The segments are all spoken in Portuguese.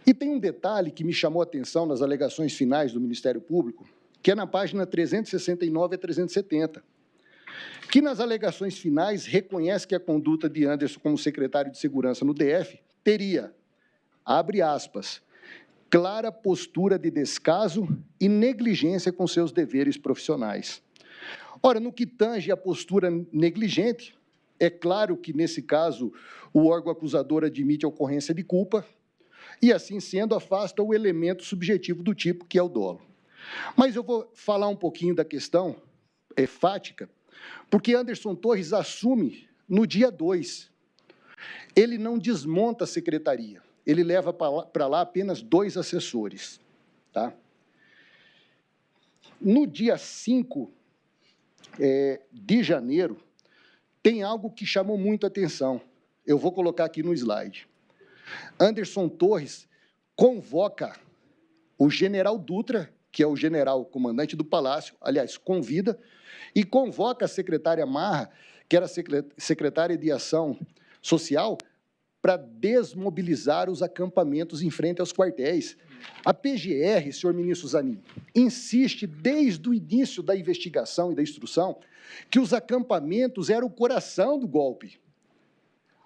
E tem um detalhe que me chamou a atenção nas alegações finais do Ministério Público, que é na página 369 a 370, que nas alegações finais reconhece que a conduta de Anderson como secretário de Segurança no DF teria, abre aspas, clara postura de descaso e negligência com seus deveres profissionais. Ora, no que tange a postura negligente, é claro que, nesse caso, o órgão acusador admite a ocorrência de culpa e, assim sendo, afasta o elemento subjetivo do tipo, que é o dolo. Mas eu vou falar um pouquinho da questão fática, porque Anderson Torres assume no dia 2. Ele não desmonta a secretaria, ele leva para lá apenas 2 assessores. Tá? No dia 5 de janeiro, tem algo que chamou muito a atenção. Eu vou colocar aqui no slide. Anderson Torres convoca o general Dutra, que é o general comandante do Palácio, aliás, convida, e convoca a secretária Marra, que era secretária de Ação Social, para desmobilizar os acampamentos em frente aos quartéis. A PGR, senhor ministro Zanin, insiste desde o início da investigação e da instrução que os acampamentos eram o coração do golpe.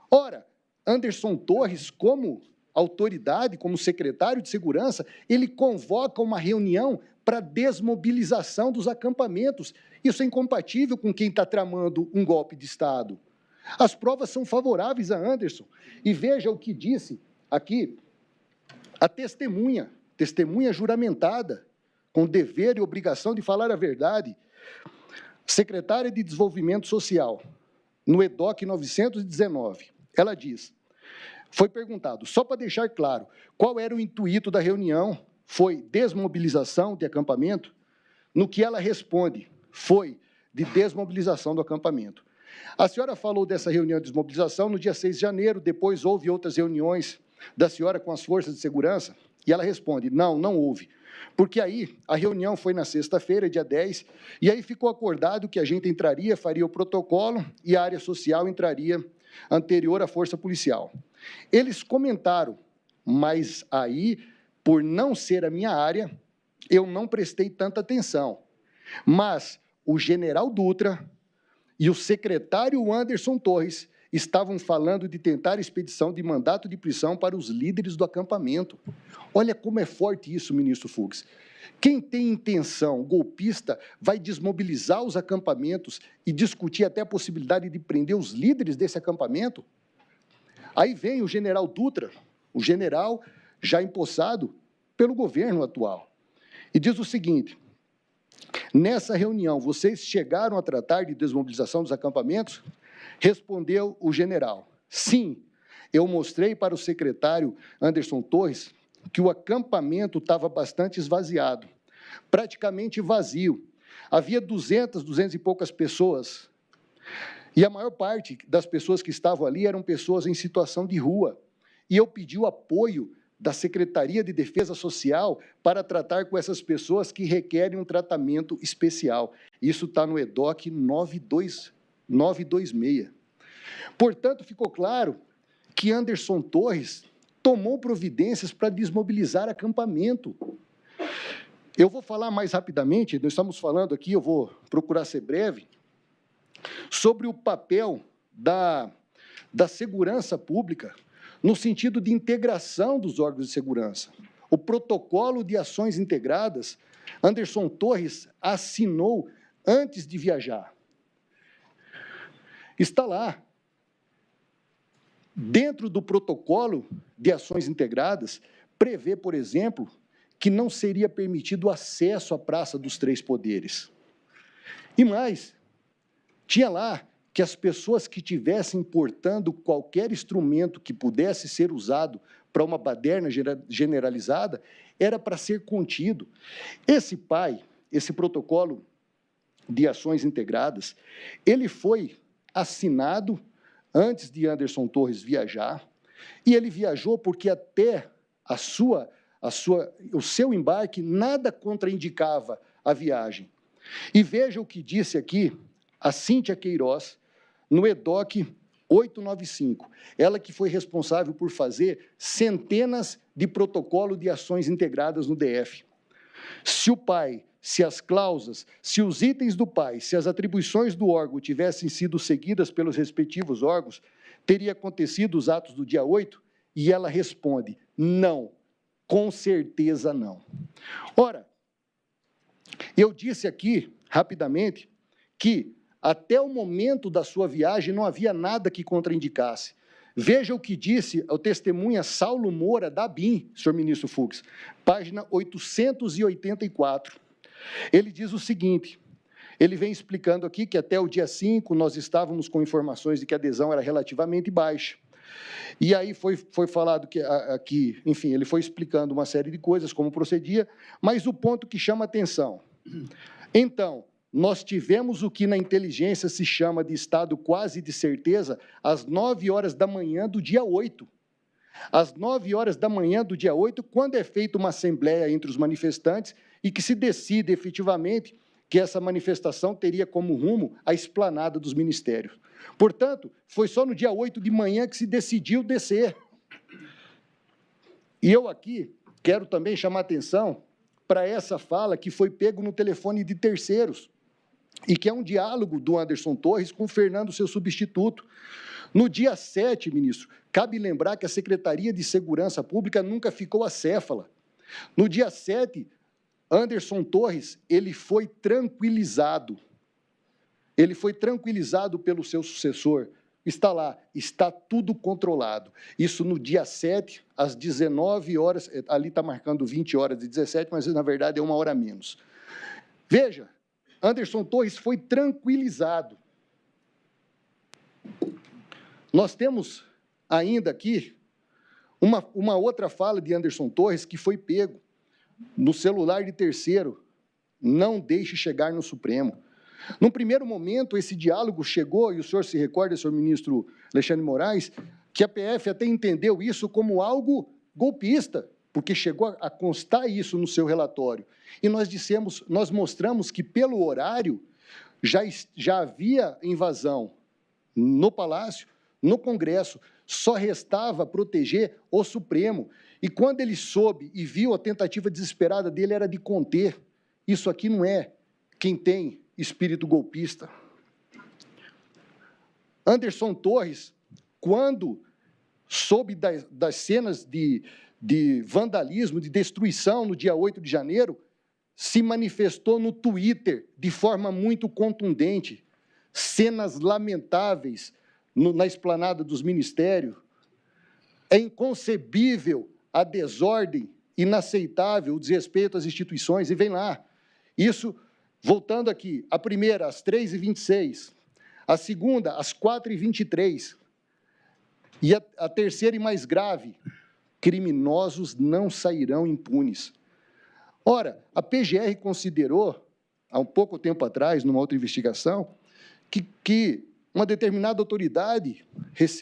Ora, Anderson Torres, como autoridade, como secretário de Segurança, ele convoca uma reunião para desmobilização dos acampamentos. Isso é incompatível com quem está tramando um golpe de Estado. As provas são favoráveis a Anderson. E veja o que disse aqui a testemunha juramentada, com dever e obrigação de falar a verdade, secretária de Desenvolvimento Social, no EDOC 919. Ela diz, foi perguntado, só para deixar claro, qual era o intuito da reunião? Foi desmobilização de acampamento? No que ela responde, foi de desmobilização do acampamento. A senhora falou dessa reunião de desmobilização no dia 6 de janeiro, depois houve outras reuniões da senhora com as forças de segurança? E ela responde, não houve. Porque aí a reunião foi na sexta-feira, dia 10, e aí ficou acordado que a gente entraria, faria o protocolo e a área social entraria anterior à força policial. Eles comentaram, mas aí, por não ser a minha área, eu não prestei tanta atenção. Mas o general Dutra e o secretário Anderson Torres estavam falando de tentar expedição de mandato de prisão para os líderes do acampamento. Olha como é forte isso, ministro Fux. Quem tem intenção golpista vai desmobilizar os acampamentos e discutir até a possibilidade de prender os líderes desse acampamento? Aí vem o general Dutra, o general já empossado pelo governo atual, e diz o seguinte, nessa reunião, vocês chegaram a tratar de desmobilização dos acampamentos? Respondeu o general, sim, eu mostrei para o secretário Anderson Torres que o acampamento estava bastante esvaziado, praticamente vazio. Havia 200 e poucas pessoas, e a maior parte das pessoas que estavam ali eram pessoas em situação de rua. E eu pedi o apoio da Secretaria de Defesa Social para tratar com essas pessoas que requerem um tratamento especial. Isso está no EDOC 926. Portanto, ficou claro que Anderson Torres tomou providências para desmobilizar acampamento. Eu vou falar mais rapidamente, nós estamos falando aqui, eu vou procurar ser breve, sobre o papel da segurança pública no sentido de integração dos órgãos de segurança. O protocolo de ações integradas, Anderson Torres assinou antes de viajar. Está lá. Dentro do protocolo de ações integradas, prevê, por exemplo, que não seria permitido acesso à Praça dos Três Poderes. E mais, tinha lá que as pessoas que estivessem portando qualquer instrumento que pudesse ser usado para uma baderna generalizada, era para ser contido. Esse protocolo de ações integradas, ele foi assinado antes de Anderson Torres viajar, e ele viajou porque até o seu embarque nada contraindicava a viagem. E veja o que disse aqui a Cíntia Queiroz, no EDOC 895. Ela que foi responsável por fazer centenas de protocolos de ações integradas no DF. Se o pai, se as cláusulas, se os itens do pai, se as atribuições do órgão tivessem sido seguidas pelos respectivos órgãos, teria acontecido os atos do dia 8? E ela responde, não, com certeza não. Ora, eu disse aqui, rapidamente, que até o momento da sua viagem não havia nada que contraindicasse. Veja o que disse o testemunha Saulo Moura, da ABIN, senhor ministro Fux, página 884. Ele diz o seguinte, ele vem explicando aqui que até o dia 5 nós estávamos com informações de que a adesão era relativamente baixa. E aí foi falado que aqui, enfim, ele foi explicando uma série de coisas, como procedia, mas o ponto que chama atenção. Então, nós tivemos o que na inteligência se chama de estado quase de certeza às 9 horas da manhã do dia 8. Às 9 horas da manhã do dia 8, quando é feita uma assembleia entre os manifestantes e que se decide efetivamente que essa manifestação teria como rumo a esplanada dos ministérios. Portanto, foi só no dia 8 de manhã que se decidiu descer. E eu aqui quero também chamar atenção para essa fala que foi pego no telefone de terceiros, e que é um diálogo do Anderson Torres com o Fernando, seu substituto. No dia 7, ministro, cabe lembrar que a Secretaria de Segurança Pública nunca ficou acéfala. No dia 7, Anderson Torres, ele foi tranquilizado. Ele foi tranquilizado pelo seu sucessor. Está lá, está tudo controlado. Isso no dia 7, às 19 horas, ali está marcando 20 horas e 17, mas na verdade é 1 hora a menos. Veja, Anderson Torres foi tranquilizado. Nós temos ainda aqui uma outra fala de Anderson Torres que foi pego no celular de terceiro. Não deixe chegar no Supremo. Num primeiro momento, esse diálogo chegou, e o senhor se recorda, senhor ministro Alexandre Moraes, que a PF até entendeu isso como algo golpista, porque chegou a constar isso no seu relatório. E nós mostramos que, pelo horário, já havia invasão no Palácio, no Congresso, só restava proteger o Supremo. E quando ele soube e viu a tentativa desesperada dele era de conter. Isso aqui não é quem tem espírito golpista. Anderson Torres, quando soube das cenas de vandalismo, de destruição no dia 8 de janeiro, se manifestou no Twitter de forma muito contundente. Cenas lamentáveis na esplanada dos ministérios. É inconcebível a desordem, inaceitável o desrespeito às instituições, e vem lá. Isso, voltando aqui, a primeira, às 3h26, a segunda, às 4h23, e a terceira e mais grave, criminosos não sairão impunes. Ora, a PGR considerou, há um pouco tempo atrás, numa outra investigação, que uma determinada autoridade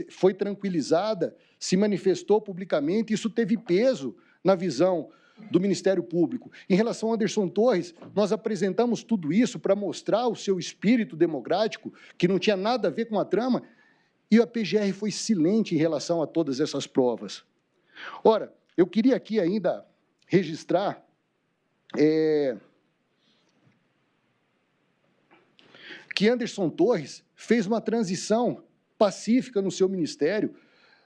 foi tranquilizada, se manifestou publicamente, isso teve peso na visão do Ministério Público. Em relação a Anderson Torres, nós apresentamos tudo isso para mostrar o seu espírito democrático, que não tinha nada a ver com a trama, e a PGR foi silente em relação a todas essas provas. Ora, eu queria aqui ainda registrar que Anderson Torres fez uma transição pacífica no seu ministério,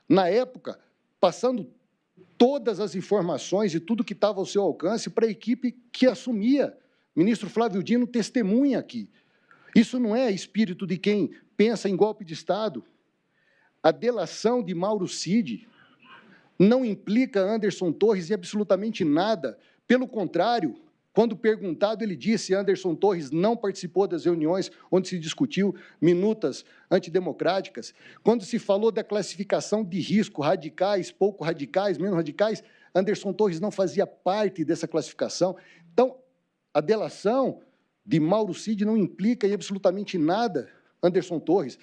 na época, passando todas as informações e tudo que estava ao seu alcance para a equipe que assumia. O ministro Flávio Dino testemunha aqui. Isso não é espírito de quem pensa em golpe de Estado. A delação de Mauro Cid não implica Anderson Torres em absolutamente nada. Pelo contrário, quando perguntado, ele disse que Anderson Torres não participou das reuniões onde se discutiu minutas antidemocráticas. Quando se falou da classificação de risco, radicais, pouco radicais, menos radicais, Anderson Torres não fazia parte dessa classificação. Então, a delação de Mauro Cid não implica em absolutamente nada Anderson Torres.